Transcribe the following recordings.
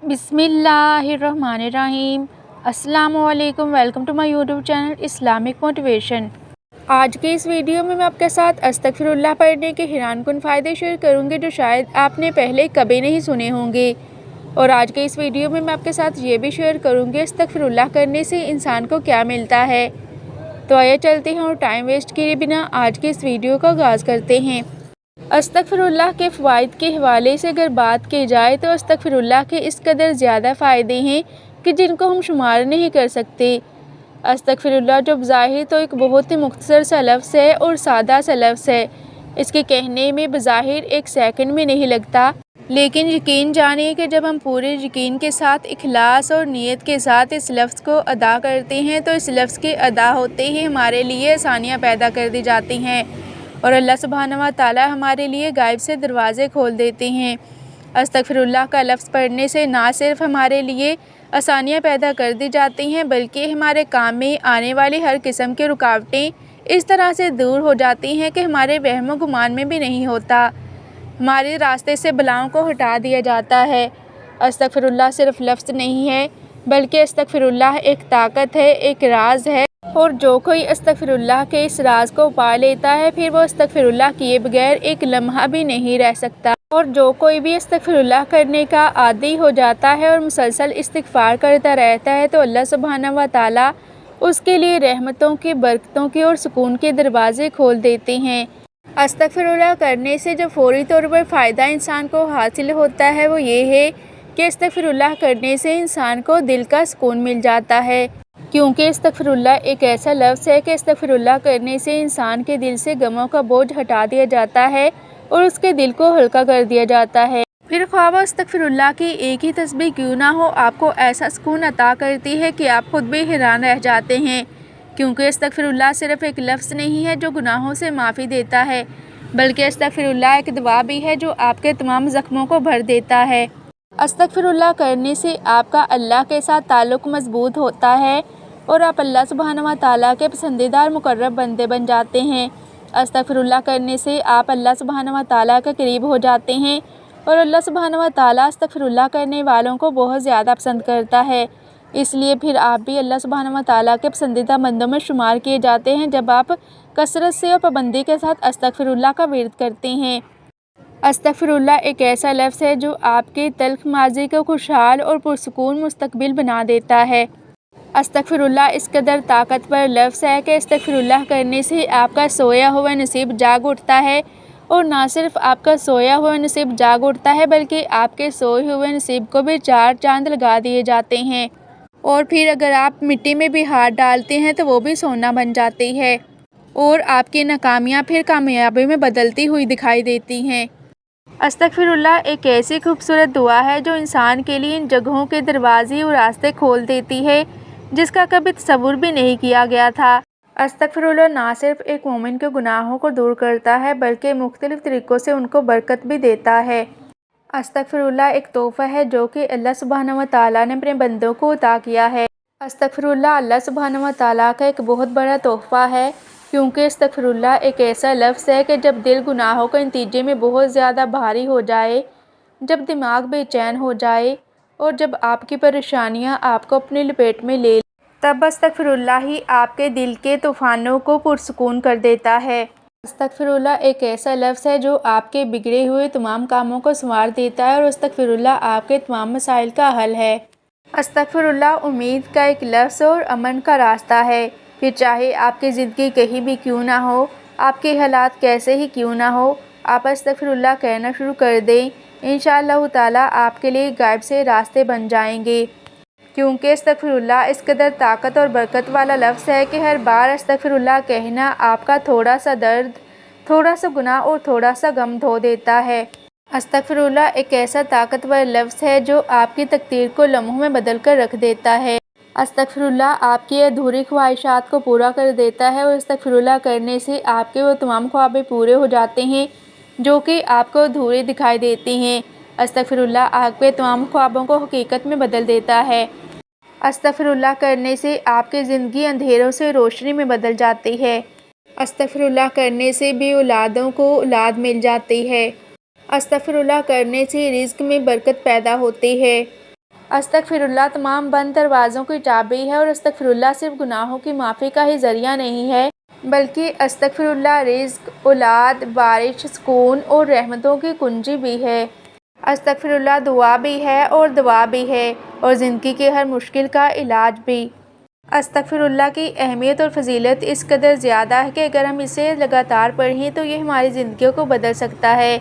बिस्मिल्लाहिर्रहमानिर्रहीम। अस्सलामुअलैकुम। Welcome to my YouTube channel Islamic motivation. आज के इस वीडियो में मैं आपके साथ अस्तगफिरुल्लाह पढ़ने के हैरानकुन फ़ायदे शेयर करूंगी जो शायद आपने पहले कभी नहीं सुने होंगे। और आज के इस वीडियो में मैं आपके साथ ये भी शेयर करूंगी अस्तगफिरुल्लाह करने से इंसान को क्या मिलता है। तो आइए चलते हैं और टाइम वेस्ट किए बिना आज के इस वीडियो का आगाज़ करते हैं। अस्तगफिरुल्लाह के फ़वाइद के हवाले से अगर बात की जाए तो अस्तगफिरुल्लाह के इस कदर ज़्यादा फ़ायदे हैं कि जिनको हम शुमार नहीं कर सकते। अस्तगफिरुल्लाह जो बज़ाहिर तो एक बहुत ही मुख्तसर सा लफ्ज़ है और सादा सा लफ्ज़ है। इसके कहने में बज़ाहिर एक सेकंड भी नहीं लगता, लेकिन यकीन जानिए कि जब हम पूरे यकीन के साथ इखलास और नीयत के साथ इस लफ्ज़ को अदा करते हैं तो इस लफ्ज़ के अदा होते ही हमारे लिए आसानियाँ पैदा कर दी जाती हैं और अल्लाह सुब्हानहू व तआला हमारे लिए गायब से दरवाज़े खोल देते हैं। अस्तगफिरुल्लाह का लफ्ज़ पढ़ने से ना सिर्फ हमारे लिए आसानियाँ पैदा कर दी जाती हैं बल्कि हमारे काम में आने वाली हर किस्म की रुकावटें इस तरह से दूर हो जाती हैं कि हमारे वहम व गुमान में भी नहीं होता। हमारे रास्ते से बलाओं को हटा दिया जाता है। अस्तगफिरुल्लाह सिर्फ लफ्ज़ नहीं है बल्कि अस्तगफिरुल्लाह एक ताकत है, एक राज है। और जो कोई अस्तगफिरुल्लाह के इस राज को पा लेता है फिर वो अस्तगफिरुल्लाह किए बगैर एक लम्हा भी नहीं रह सकता। और जो कोई भी अस्तगफिरुल्लाह करने का आदी हो जाता है और मुसलसल इस्तिग़फ़ार करता रहता है तो अल्लाह सुब्हानहू व तआला उसके लिए रहमतों के, बरकतों के और सुकून के दरवाज़े खोल देते हैं। अस्तगफिरुल्लाह करने से जो फ़ौरी तौर पर फ़ायदा इंसान को हासिल होता है वो ये है कि अस्तगफिरुल्लाह करने से इंसान को दिल का सुकून मिल जाता है, क्योंकि अस्तगफिरुल्लाह एक ऐसा लफ्ज़ है कि अस्तगफिरुल्लाह करने से इंसान के दिल से गमों का बोझ हटा दिया जाता है और उसके दिल को हल्का कर दिया जाता है। फिर ख्वाह वो अस्तगफिरुल्लाह की एक ही तस्बीह क्यों ना हो, आपको ऐसा सुकून अता करती है कि आप खुद भी हैरान रह जाते हैं, क्योंकि अस्तगफिरुल्लाह सिर्फ एक लफ्ज़ नहीं है जो गुनाहों से माफ़ी देता है बल्कि अस्तगफिरुल्लाह एक दवा भी है जो आपके तमाम ज़ख्मों को भर देता है। अस्तगफिरुल्लाह करने से आपका अल्लाह के साथ ताल्लुक़ मज़बूत होता है और आप अल्लाह सुब्हानहू व तआला के पसंदीदा और मुक़र्रब बंदे बन जाते हैं। अस्तगफिरुल्लाह करने से आप अल्लाह सुब्हानहू व तआला के करीब हो जाते हैं और अल्लाह सुब्हानहू व तआला अस्तगफिरुल्लाह करने वालों को बहुत ज़्यादा पसंद करता है। इसलिए फिर आप भी अल्लाह सुब्हानहू व तआला के पसंदीदा बंदों में शुमार किए जाते हैं जब आप कसरत से और पाबंदी के साथ अस्तगफिरुल्लाह का विर्द करते हैं। अस्तगफिरुल्लाह एक ऐसा लफ्ज़ है जो आपके तल्ख़ माज़ी को खुशहाल और पुरसुकून मुस्तक़बिल बना देता है। अस्तगफिरुल्लाह इस कदर ताकतवर लफ्ज़ है कि अस्तगफिरुल्लाह करने से आपका सोया हुआ नसीब जाग उठता है और ना सिर्फ आपका सोया हुआ नसीब जाग उठता है बल्कि आपके सोए हुए नसीब को भी 4 चाँद लगा दिए जाते हैं। और फिर अगर आप मिट्टी में भी हाथ डालते हैं तो वो भी सोना बन जाती है और आपकी नाकामियाँ फिर कामयाबी में बदलती हुई दिखाई देती हैं। अस्तगफिरुल्लाह एक ऐसी खूबसूरत दुआ है जो इंसान के लिए इन जगहों के दरवाजे और रास्ते खोल देती है जिसका कभी तसव्वुर भी नहीं किया गया था। अस्तगफिरुल्लाह ना सिर्फ एक मोमिन के गुनाहों को दूर करता है बल्कि मुख्तलिफ तरीक़ों से उनको बरकत भी देता है। अस्तगफिरुल्लाह एक तोहफ़ा है जो कि अल्लाह सुब्हानहू व तआला ने अपने बंदों को अता किया है। अस्तगफिरुल्लाह अल्लाह सुब्हानहू व तआला का एक बहुत बड़ा तोहफ़ा है, क्योंकि अस्तगफिरुल्लाह एक ऐसा लफ्ज़ है कि जब दिल गुनाहों के नतीजे में बहुत ज़्यादा भारी हो जाए, जब दिमाग बेचैन हो जाए और जब आपकी परेशानियां आपको अपनी लपेट में ले, तब अस्तगफिरुल्लाह ही आपके दिल के तूफ़ानों को पुरसुकून कर देता है। अस्तगफिरुल्लाह एक ऐसा लफ्ज़ है जो आपके बिगड़े हुए तमाम कामों को संवार देता है और अस्तगफिरुल्लाह आपके तमाम मसाइल का हल है। अस्तगफिरुल्लाह उम्मीद का एक लफ्ज़ और अमन का रास्ता है। फिर चाहे आपकी ज़िंदगी कहीं भी क्यों ना हो, आपके हालात कैसे ही क्यों ना हो, आप अस्तगफिरुल्लाह कहना शुरू कर दें, इंशाअल्लाह ताला आपके लिए गायब से रास्ते बन जाएंगे, क्योंकि अस्तगफिरुल्लाह इस कदर ताकत और बरकत वाला लफ्ज़ है कि हर बार अस्तगफिरुल्लाह कहना आपका थोड़ा सा दर्द, थोड़ा सा गुनाह और थोड़ा सा गम धो देता है। अस्तगफिरुल्लाह एक ऐसा ताकतवर लफ्ज़ है जो आपकी तकदीर को लम्हों में बदल कर रख देता है। अस्तगफिरुल्लाह आपकी अधूरी ख्वाहिशात को पूरा कर देता है और अस्तगफिरुल्लाह करने से आपके वो तमाम ख्वाबें पूरे हो जाते हैं जो कि आपको अधूरे दिखाई देती हैं। अस्तगफिरुल्लाह आपके तमाम ख्वाबों को हकीकत में बदल देता है। अस्तगफिरुल्लाह करने से आपकी ज़िंदगी अंधेरों से रोशनी में बदल जाती है। अस्तगफिरुल्लाह करने से भी औलादों को औलाद मिल जाती है। अस्तगफिरुल्लाह करने से रिज़्क़ में बरकत पैदा होती है। استغفراللہ تمام بند دروازوں کی چابی ہے اور استغفراللہ صرف گناہوں کی معافی کا ہی ذریعہ نہیں ہے بلکہ استغفراللہ رزق، اولاد، بارش، سکون اور رحمتوں کی کنجی بھی ہے۔ استغفراللہ دعا بھی ہے اور دوا بھی ہے اور زندگی کی ہر مشکل کا علاج بھی۔ استغفراللہ کی اہمیت اور فضیلت اس قدر زیادہ ہے کہ اگر ہم اسے لگاتار پڑھیں تو یہ ہماری زندگیوں کو بدل سکتا ہے۔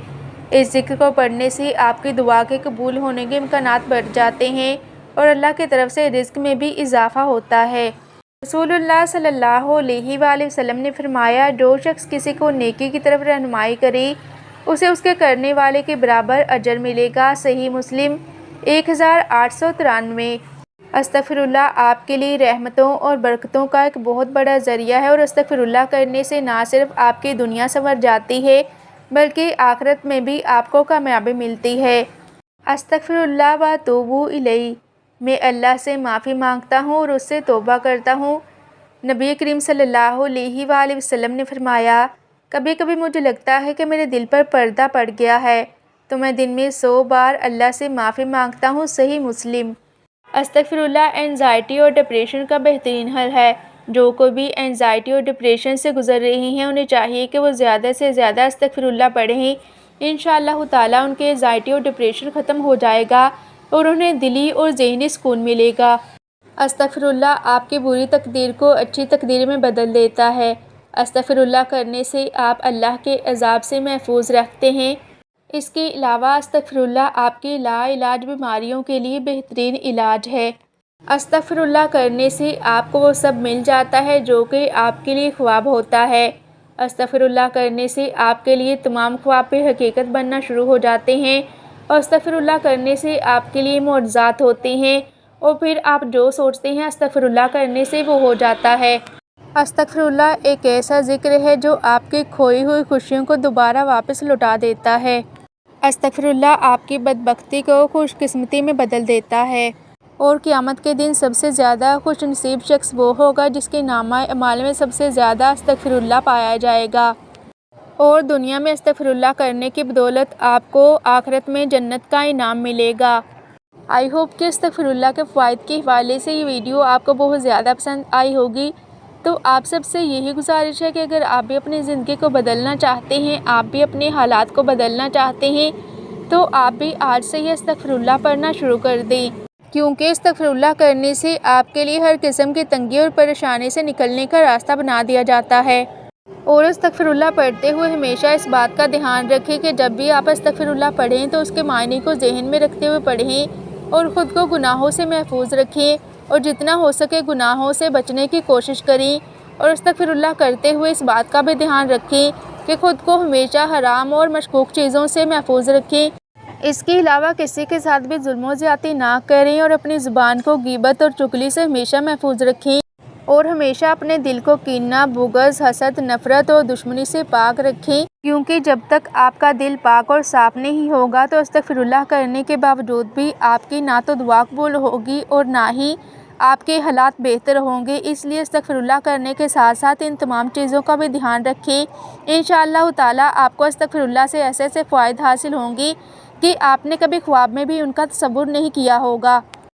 اس ذکر کو پڑھنے سے آپ کی دعا کے قبول ہونے کے امکانات بڑھ جاتے ہیں اور اللہ کی طرف سے رزق میں بھی اضافہ ہوتا ہے۔ رسول اللہ صلی اللہ علیہ وآلہ وسلم نے فرمایا، جو شخص کسی کو نیکی کی طرف رہنمائی کرے اسے اس کے کرنے والے کے برابر اجر ملے گا۔ صحیح مسلم 1893۔ استغفراللہ آپ کے لیے رحمتوں اور برکتوں کا ایک بہت بڑا ذریعہ ہے اور استغفراللہ کرنے سے نہ صرف آپ کی دنیا سنور جاتی ہے بلکہ آخرت میں بھی آپ کو کامیابی ملتی ہے۔ استغفراللہ واتوب الیہ، میں اللہ سے معافی مانگتا ہوں اور اس سے توبہ کرتا ہوں۔ نبی کریم صلی اللہ علیہ وآلہ وسلم نے فرمایا، کبھی کبھی مجھے لگتا ہے کہ میرے دل پر پردہ پڑ گیا ہے تو میں دن میں 100 بار اللہ سے معافی مانگتا ہوں۔ صحیح مسلم۔ استغفراللہ اینزائٹی اور ڈپریشن کا بہترین حل ہے۔ جو کوئی بھی اینزائٹی اور ڈپریشن سے گزر رہے ہیں انہیں چاہیے کہ وہ زیادہ سے زیادہ استغفراللہ پڑھیں۔ انشاءاللہ تعالیٰ ان کے اینزائٹی اور ڈپریشن ختم ہو جائے گا اور انہیں دلی اور ذہنی سکون ملے گا۔ استغفراللہ آپ کی بری تقدیر کو اچھی تقدیر میں بدل دیتا ہے۔ استغفراللہ کرنے سے آپ اللہ کے عذاب سے محفوظ رکھتے ہیں۔ اس کے علاوہ استغفراللہ آپ کی لا علاج بیماریوں کے لیے بہترین علاج ہے۔ استغفراللہ کرنے سے آپ کو وہ سب مل جاتا ہے جو کہ آپ کے لیے خواب ہوتا ہے۔ استغفراللہ کرنے سے آپ کے لیے تمام خواب پہ حقیقت بننا شروع ہو جاتے ہیں اور استغفراللہ کرنے سے آپ کے لیے معجزات ہوتے ہیں اور پھر آپ جو سوچتے ہیں استغفراللہ کرنے سے وہ ہو جاتا ہے۔ استغفراللہ ایک ایسا ذکر ہے جو آپ کی کھوئی ہوئی خوشیوں کو دوبارہ واپس لوٹا دیتا ہے۔ استغفراللہ آپ کی بدبختی کو خوش قسمتی میں بدل دیتا ہے اور قیامت کے دن سب سے زیادہ خوش نصیب شخص وہ ہوگا جس کے نامہ اعمال میں سب سے زیادہ استغفراللہ پایا جائے گا اور دنیا میں استغفراللہ کرنے کی بدولت آپ کو آخرت میں جنت کا انعام ملے گا۔ آئی ہوپ کہ استغفراللہ کے فوائد کے حوالے سے یہ ویڈیو آپ کو بہت زیادہ پسند آئی ہوگی۔ تو آپ سب سے یہی گزارش ہے کہ اگر آپ بھی اپنی زندگی کو بدلنا چاہتے ہیں، آپ بھی اپنے حالات کو بدلنا چاہتے ہیں تو آپ بھی آج سے ہی استغفراللہ پڑھنا شروع کر دیں، کیونکہ استغفراللہ کرنے سے آپ کے لیے ہر قسم کی تنگی اور پریشانی سے نکلنے کا راستہ بنا دیا جاتا ہے۔ اور استغفراللہ پڑھتے ہوئے ہمیشہ اس بات کا دھیان رکھیں کہ جب بھی آپ استغفراللہ پڑھیں تو اس کے معنی کو ذہن میں رکھتے ہوئے پڑھیں اور خود کو گناہوں سے محفوظ رکھیں اور جتنا ہو سکے گناہوں سے بچنے کی کوشش کریں اور استغفراللہ کرتے ہوئے اس بات کا بھی دھیان رکھیں کہ خود کو ہمیشہ حرام اور مشکوک چیزوں سے محفوظ رکھیں۔ اس کے علاوہ کسی کے ساتھ بھی ظلم و زیادتی نہ کریں اور اپنی زبان کو غیبت اور چغلی سے ہمیشہ محفوظ رکھیں اور ہمیشہ اپنے دل کو کینہ، بغض، حسد، نفرت اور دشمنی سے پاک رکھیں، کیونکہ جب تک آپ کا دل پاک اور صاف نہیں ہوگا تو استغفراللہ کرنے کے باوجود بھی آپ کی نہ تو دعا قبول ہوگی اور نہ ہی آپ کے حالات بہتر ہوں گے۔ اس لیے استغفراللہ کرنے کے ساتھ ساتھ ان تمام چیزوں کا بھی دھیان رکھیں۔ انشاءاللہ تعالیٰ آپ کو استغفراللہ سے ایسے ایسے فوائد حاصل ہوں گی کہ آپ نے کبھی خواب میں بھی ان کا تصور نہیں کیا ہوگا۔